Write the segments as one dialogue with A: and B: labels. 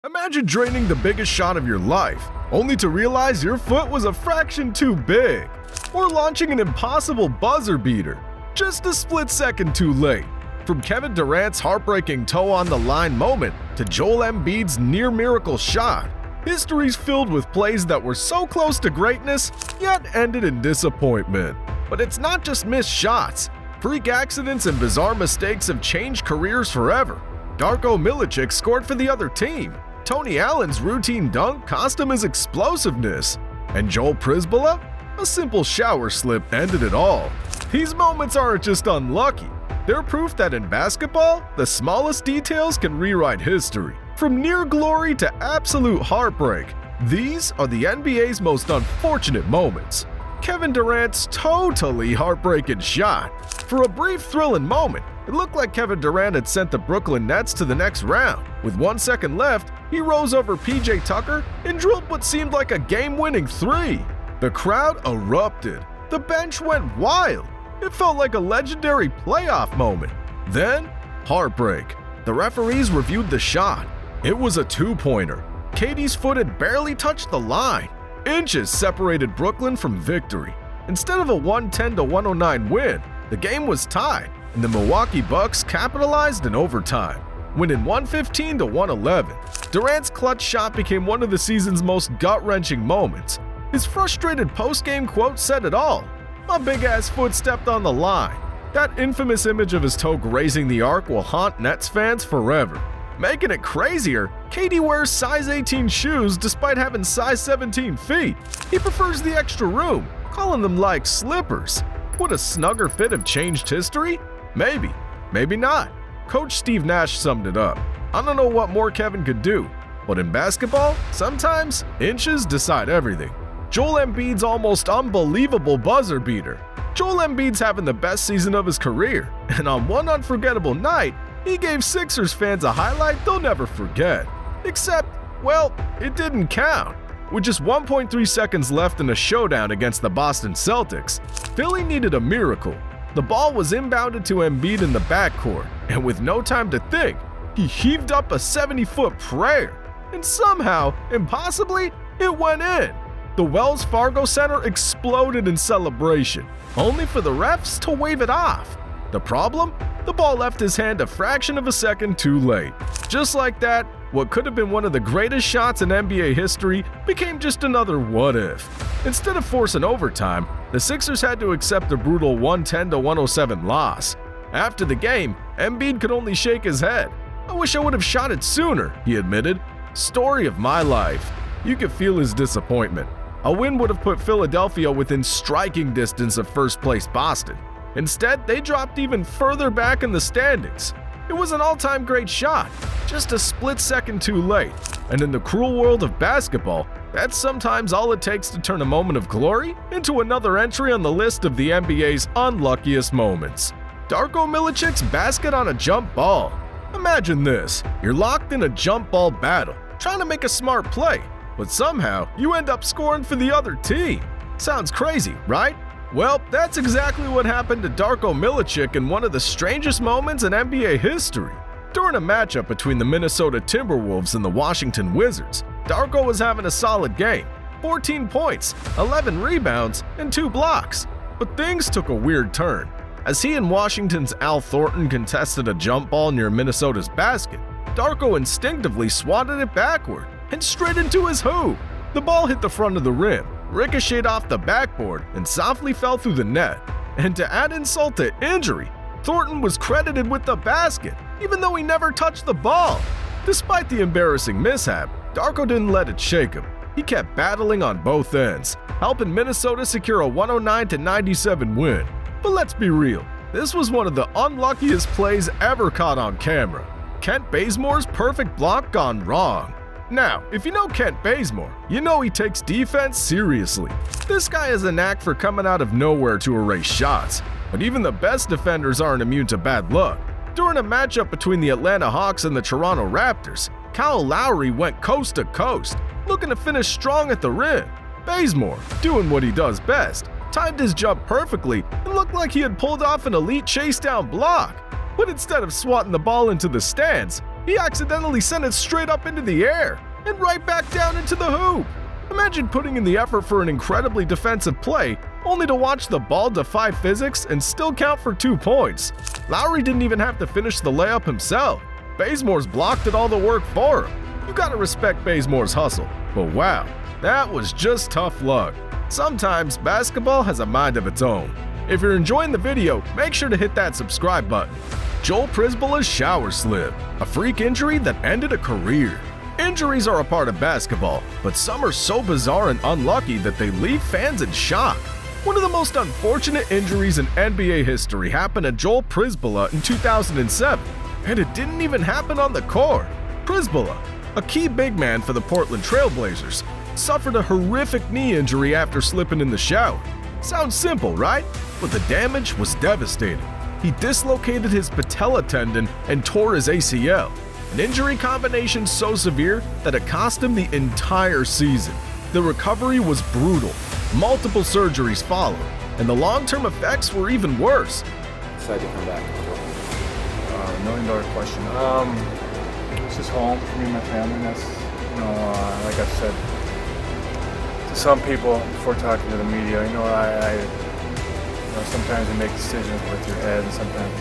A: Imagine draining the biggest shot of your life, only to realize your foot was a fraction too big. Or launching an impossible buzzer beater, just a split second too late. From Kevin Durant's heartbreaking toe-on-the-line moment to Joel Embiid's near-miracle shot, history's filled with plays that were so close to greatness, yet ended in disappointment. But it's not just missed shots. Freak accidents and bizarre mistakes have changed careers forever. Darko Milicic scored for the other team. Tony Allen's routine dunk cost him his explosiveness. And Joel Prisbilla? A simple shower slip ended it all. These moments aren't just unlucky. They're proof that in basketball, the smallest details can rewrite history. From near glory to absolute heartbreak, these are the NBA's most unfortunate moments. Kevin Durant's totally heartbreaking shot. For a brief thrilling moment, it looked like Kevin Durant had sent the Brooklyn Nets to the next round. With 1 second left, he rose over PJ Tucker and drilled what seemed like a game-winning three. The crowd erupted. The bench went wild. It felt like a legendary playoff moment. Then, heartbreak. The referees reviewed the shot. It was a two-pointer. KD's foot had barely touched the line. Inches separated Brooklyn from victory. Instead of a 110-109 win, the game was tied, and the Milwaukee Bucks capitalized in overtime, winning 115-111. Durant's clutch shot became one of the season's most gut-wrenching moments. His frustrated post-game quote said it all. "My big-ass foot stepped on the line." That infamous image of his toe grazing the arc will haunt Nets fans forever. Making it crazier, KD wears size 18 shoes despite having size 17 feet. He prefers the extra room, calling them like slippers. Would a snugger fit have changed history? Maybe, maybe not. Coach Steve Nash summed it up. "I don't know what more Kevin could do, but in basketball, sometimes inches decide everything." Joel Embiid's almost unbelievable buzzer beater. Joel Embiid's having the best season of his career, and on one unforgettable night, he gave Sixers fans a highlight they'll never forget. Except, well, it didn't count. With just 1.3 seconds left in a showdown against the Boston Celtics, Philly needed a miracle. The ball was inbounded to Embiid in the backcourt, and with no time to think, he heaved up a 70-foot prayer. And somehow, impossibly, it went in. The Wells Fargo Center exploded in celebration, only for the refs to wave it off. The problem? The ball left his hand a fraction of a second too late. Just like that, what could have been one of the greatest shots in NBA history became just another what-if. Instead of forcing overtime, the Sixers had to accept a brutal 110-107 loss. After the game, Embiid could only shake his head. "I wish I would have shot it sooner," he admitted. "Story of my life." You could feel his disappointment. A win would have put Philadelphia within striking distance of first-place Boston. Instead, they dropped even further back in the standings. It was an all-time great shot, just a split second too late. And in the cruel world of basketball, that's sometimes all it takes to turn a moment of glory into another entry on the list of the NBA's unluckiest moments. Darko Milicic's basket on a jump ball. Imagine this, you're locked in a jump ball battle, trying to make a smart play, but somehow you end up scoring for the other team. Sounds crazy, right? Well, that's exactly what happened to Darko Milicic in one of the strangest moments in NBA history. During a matchup between the Minnesota Timberwolves and the Washington Wizards, Darko was having a solid game. 14 points, 11 rebounds, and 2 blocks. But things took a weird turn. As he and Washington's Al Thornton contested a jump ball near Minnesota's basket, Darko instinctively swatted it backward and straight into his hoop. The ball hit the front of the rim, ricocheted off the backboard, and softly fell through the net. And to add insult to injury, Thornton was credited with the basket, even though he never touched the ball. Despite the embarrassing mishap, Darko didn't let it shake him. He kept battling on both ends, helping Minnesota secure a 109-97 win. But let's be real, this was one of the unluckiest plays ever caught on camera. Kent Bazemore's perfect block gone wrong. Now, if you know Kent Bazemore, you know he takes defense seriously. This guy has a knack for coming out of nowhere to erase shots, but even the best defenders aren't immune to bad luck. During a matchup between the Atlanta Hawks and the Toronto Raptors, Kyle Lowry went coast to coast, looking to finish strong at the rim. Bazemore, doing what he does best, timed his jump perfectly and looked like he had pulled off an elite chase-down block. But instead of swatting the ball into the stands, He accidentally sent it straight up into the air and right back down into the hoop. Imagine putting in the effort for an incredibly defensive play only to watch the ball defy physics and still count for 2 points. Lowry didn't even have to finish the layup himself. Bazemore's blocked did all the work for him. You gotta respect Bazemore's hustle, but wow, that was just tough luck. Sometimes basketball has a mind of its own. If you're enjoying the video, make sure to hit that subscribe button. Joel Przybula's shower slip, a freak injury that ended a career. Injuries are a part of basketball, but some are so bizarre and unlucky that they leave fans in shock. One of the most unfortunate injuries in NBA history happened to Joel Przybula in 2007, and it didn't even happen on the court. Przybula, a key big man for the Portland Trail Blazers, suffered a horrific knee injury after slipping in the shower. Sounds simple, right? But the damage was devastating. He dislocated his patella tendon and tore his ACL, an injury combination so severe that it cost him the entire season. The recovery was brutal. Multiple surgeries followed, and the long-term effects were even worse.
B: Decided to come back.
C: $1 million question. This is home for me and my family. And that's, like I said to some people before talking to the media, sometimes you make decisions with your head, and sometimes.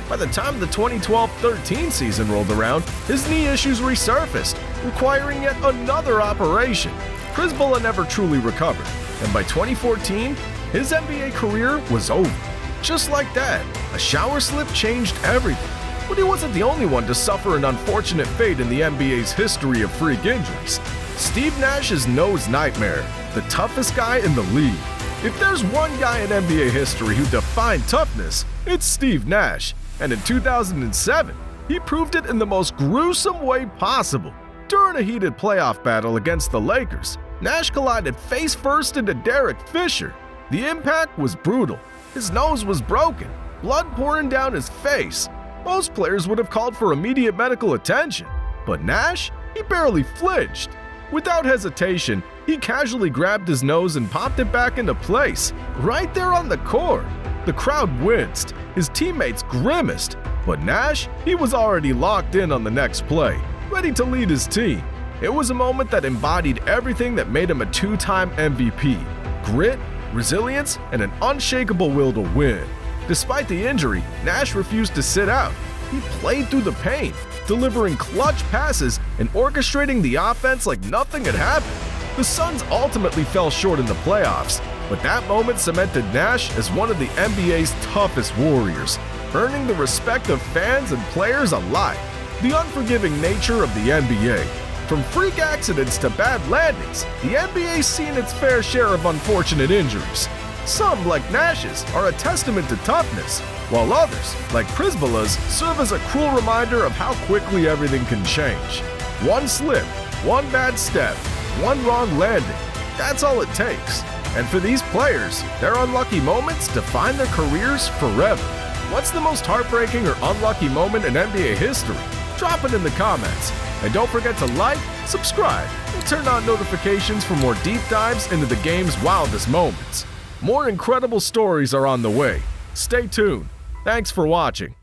A: By the time the 2012-13 season rolled around, his knee issues resurfaced, requiring yet another operation. Przybula never truly recovered, and by 2014, his NBA career was over. Just like that, a shower slip changed everything. But he wasn't the only one to suffer an unfortunate fate in the NBA's history of freak injuries. Steve Nash's nose nightmare, the toughest guy in the league. If there's one guy in NBA history who defined toughness, it's Steve Nash. And in 2007, he proved it in the most gruesome way possible. During a heated playoff battle against the Lakers, Nash collided face-first into Derek Fisher. The impact was brutal. His nose was broken, blood pouring down his face. Most players would have called for immediate medical attention, but Nash, he barely flinched. Without hesitation, he casually grabbed his nose and popped it back into place, right there on the court. The crowd winced, his teammates grimaced, but Nash, he was already locked in on the next play, ready to lead his team. It was a moment that embodied everything that made him a two-time MVP: grit, resilience, and an unshakable will to win. Despite the injury, Nash refused to sit out. He played through the pain, delivering clutch passes and orchestrating the offense like nothing had happened. The Suns ultimately fell short in the playoffs, but that moment cemented Nash as one of the NBA's toughest warriors, earning the respect of fans and players alike. The unforgiving nature of the NBA. From freak accidents to bad landings, the NBA's seen its fair share of unfortunate injuries. Some, like Nash's, are a testament to toughness, while others, like Przybula's, serve as a cruel reminder of how quickly everything can change. One slip, one bad step, one wrong landing, that's all it takes. And for these players, their unlucky moments define their careers forever. What's the most heartbreaking or unlucky moment in NBA history? Drop it in the comments. And don't forget to like, subscribe, and turn on notifications for more deep dives into the game's wildest moments. More incredible stories are on the way. Stay tuned. Thanks for watching.